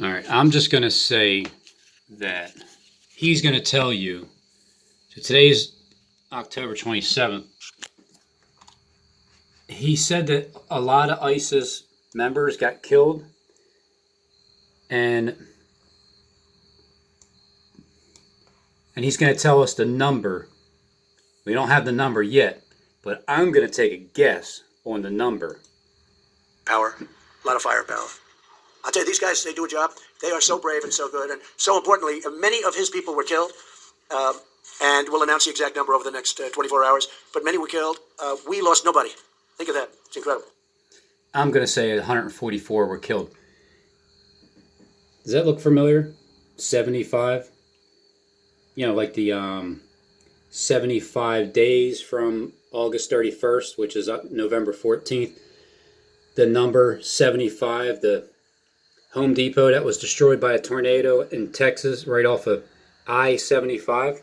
All right, I'm just going to say that he's going to tell you. So today's October 27th. He said that a lot of ISIS members got killed, and he's going to tell us the number. We don't have the number yet, but I'm going to take a guess on the number. Power, a lot of firepower. I'll tell you, these guys, they do a job. They are so brave and so good. And so importantly, many of his people were killed. And we'll announce the exact number over the next 24 hours. But many were killed. We lost nobody. Think of that. It's incredible. I'm going to say 144 were killed. Does that look familiar? 75? You know, like the 75 days from August 31st, which is November 14th. The number 75, the Home Depot that was destroyed by a tornado in Texas right off of I-75.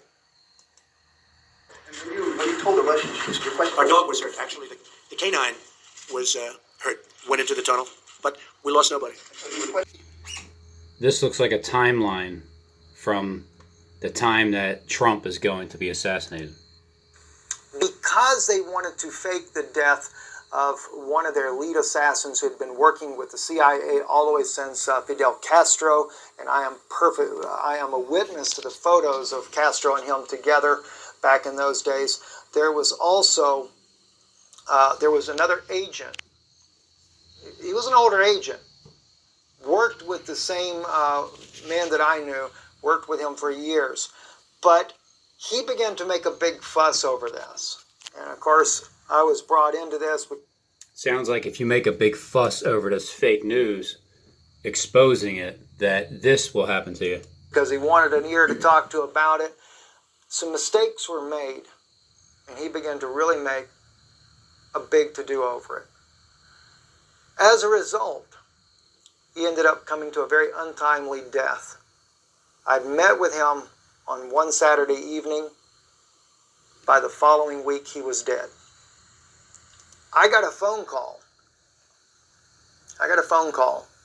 When you told the Russians, your question, our dog was hurt. Actually, the canine was hurt, went into the tunnel, but we lost nobody. This looks like a timeline from the time that Trump is going to be assassinated. Because they wanted to fake the death of one of their lead assassins who had been working with the CIA all the way since Fidel Castro, and I am a witness to the photos of Castro and him together back in those days. There was also there was another agent. He was an older agent, worked with the same man that I knew, worked with him for years, but he began to make a big fuss over this. And of course, I was brought into this. Sounds like if you make a big fuss over this fake news, exposing it, that this will happen to you. Because he wanted an ear to talk to about it. Some mistakes were made, and he began to really make a big to-do over it. As a result, he ended up coming to a very untimely death. I'd met with him on one Saturday evening. By the following week, he was dead. I got a phone call,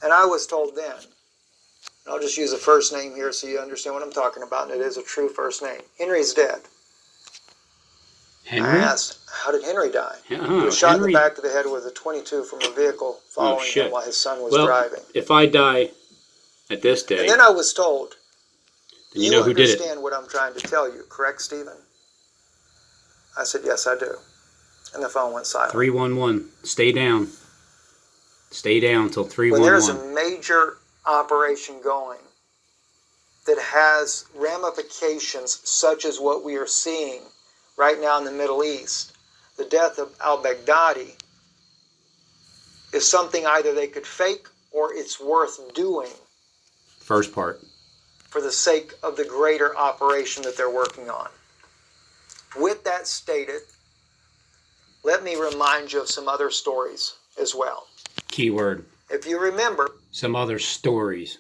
and I was told then, and I'll just use a first name here so you understand what I'm talking about, and it is a true first name. Henry's dead. Henry? I asked, how did Henry die? He was shot in the back of the head with a .22 from a vehicle following him while his son was driving. If I die at this day... And then I was told, then you know who did it. understand what I'm trying to tell you, correct, Stephen? I said, yes, I do. And the phone went silent. 311. Stay down. Stay down till 311. When there's a major operation going that has ramifications such as what we are seeing right now in the Middle East, the death of al-Baghdadi is something either they could fake or it's worth doing. First part. For the sake of the greater operation that they're working on. With that stated, let me remind you of some other stories as well. Keyword. If you remember, some other stories.